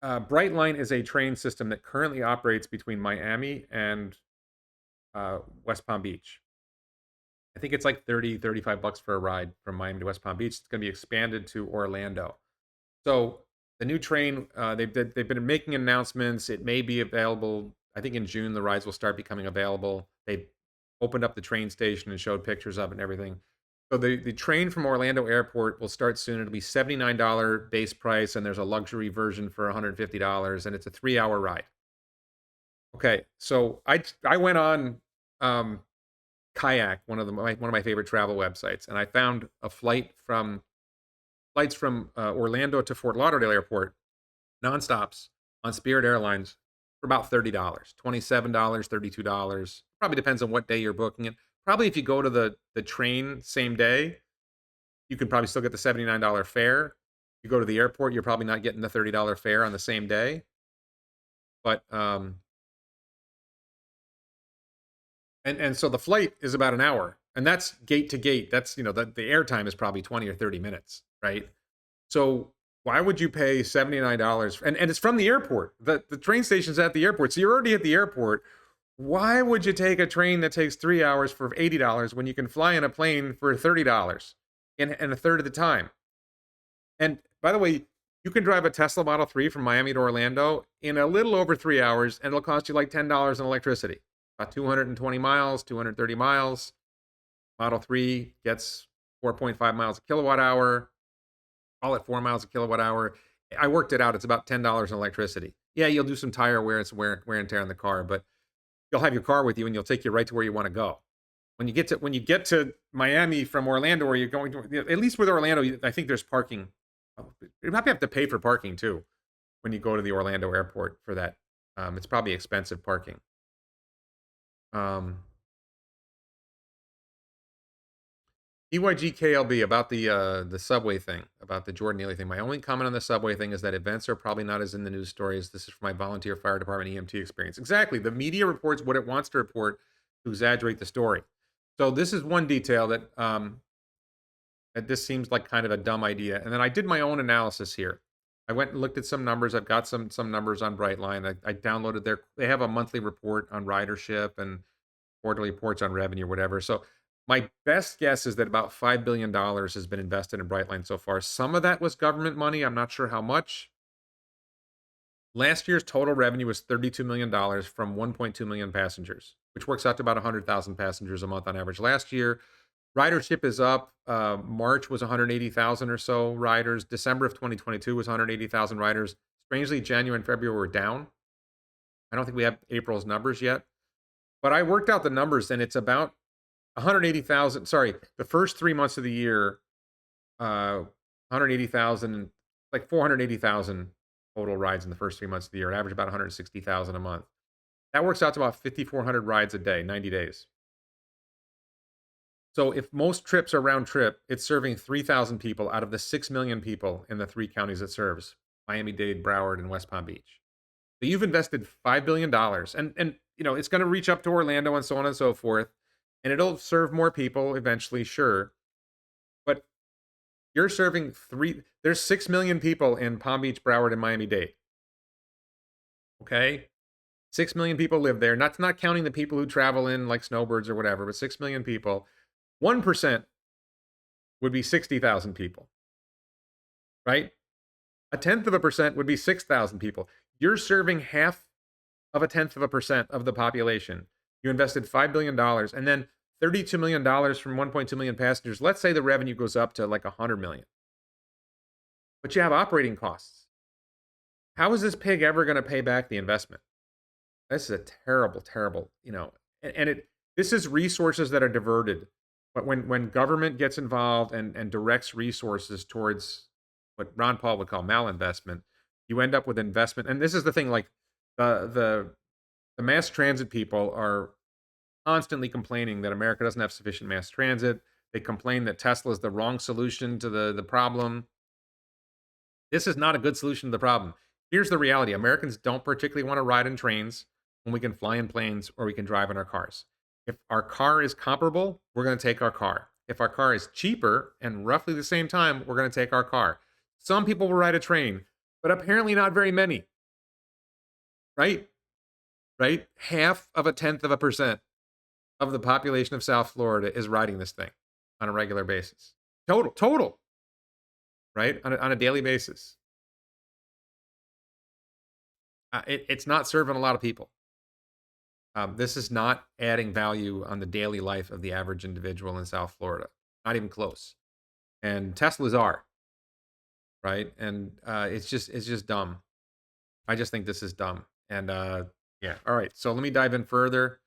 Brightline is a train system that currently operates between Miami and West Palm Beach. I think it's like 30, 35 bucks for a ride from Miami to West Palm Beach. It's going to be expanded to Orlando. So the new train, they've been making announcements. It may be available. I think in June the rides will start becoming available. They opened up the train station and showed pictures of it and everything. So the train from Orlando Airport will start soon. It'll be $79 base price, and there's a luxury version for $150, and it's a 3-hour ride. Okay, so I went on um, Kayak, one of my favorite travel websites, and I found a flights from Orlando to Fort Lauderdale Airport, nonstops on Spirit Airlines for about $30, $27, $32. Probably depends on what day you're booking it. Probably if you go to the train same day, you can probably still get the $79 fare. If you go to the airport, you're probably not getting the $30 fare on the same day. But and so the flight is about an hour, and that's gate to gate. That's the air time is probably 20 or 30 minutes, right? So why would you pay $79? And it's from the airport. The train station's at the airport, so you're already at the airport. Why would you take a train that takes 3 hours for $80 when you can fly in a plane for $30 in a third of the time? And by the way, you can drive a Tesla Model 3 from Miami to Orlando in a little over 3 hours, and it'll cost you like $10 in electricity. About 220 miles, 230 miles. Model 3 gets 4.5 miles a kilowatt hour. Call it 4 miles a kilowatt hour. I worked it out. It's about $10 in electricity. Yeah, you'll do some tire wear and some wear and tear on the car, but you'll have your car with you and you'll take you right to where you want to go. When you get to Miami from Orlando, where you're going to, at least with Orlando, I think there's parking. You probably have to pay for parking too when you go to the Orlando airport for that. It's probably expensive parking. EYGKLB about the subway thing, about the Jordan Neely thing. My only comment on the subway thing is that events are probably not as in the news stories. This is from my volunteer fire department EMT experience. Exactly. The media reports what it wants to report to exaggerate the story. So this is one detail that this seems like kind of a dumb idea. And then I did my own analysis here. I went and looked at some numbers. I've got some numbers on Brightline. I downloaded they have a monthly report on ridership and quarterly reports on revenue or whatever. So my best guess is that about $5 billion has been invested in Brightline so far. Some of that was government money. I'm not sure how much. Last year's total revenue was $32 million from 1.2 million passengers, which works out to about 100,000 passengers a month on average. Last year, ridership is up. March was 180,000 or so riders. December of 2022 was 180,000 riders. Strangely, January and February were down. I don't think we have April's numbers yet. But I worked out the numbers, and it's about 180,000. Sorry, the first 3 months of the year, 180,000, like 480,000 total rides in the first 3 months of the year. It averaged about 160,000 a month. That works out to about 5,400 rides a day, 90 days. So if most trips are round trip, it's serving 3,000 people out of the 6 million people in the 3 counties it serves: Miami-Dade, Broward, and West Palm Beach. So you've invested $5 billion, and it's going to reach up to Orlando and so on and so forth, and it'll serve more people eventually, sure. But you're serving there's 6 million people in Palm Beach, Broward, and Miami-Dade. Okay? 6 million people live there, not counting the people who travel in like snowbirds or whatever, but 6 million people. 1% would be 60,000 people, right? 0.1% would be 6,000 people. You're serving half of 0.1% of the population. You invested $5 billion, and then $32 million from 1.2 million passengers. Let's say the revenue goes up to like 100 million. But you have operating costs. How is this pig ever going to pay back the investment? This is a terrible, terrible, this is resources that are diverted. But when government gets involved and directs resources towards what Ron Paul would call malinvestment, you end up with investment. And this is the thing, like the mass transit people are constantly complaining that America doesn't have sufficient mass transit. They complain that Tesla is the wrong solution to the problem. This is not a good solution to the problem. Here's the reality. Americans don't particularly want to ride in trains when we can fly in planes or we can drive in our cars. If our car is comparable, we're going to take our car. If our car is cheaper and roughly the same time, we're going to take our car. Some people will ride a train, but apparently not very many. right? Right? Half of a tenth of a percent of the population of South Florida is riding this thing on a regular basis. Total, right? On a daily basis. It's not serving a lot of people. This is not adding value on the daily life of the average individual in South Florida. Not even close. And Teslas are, right? And it's just dumb. I just think this is dumb. And yeah. All right. So let me dive in further.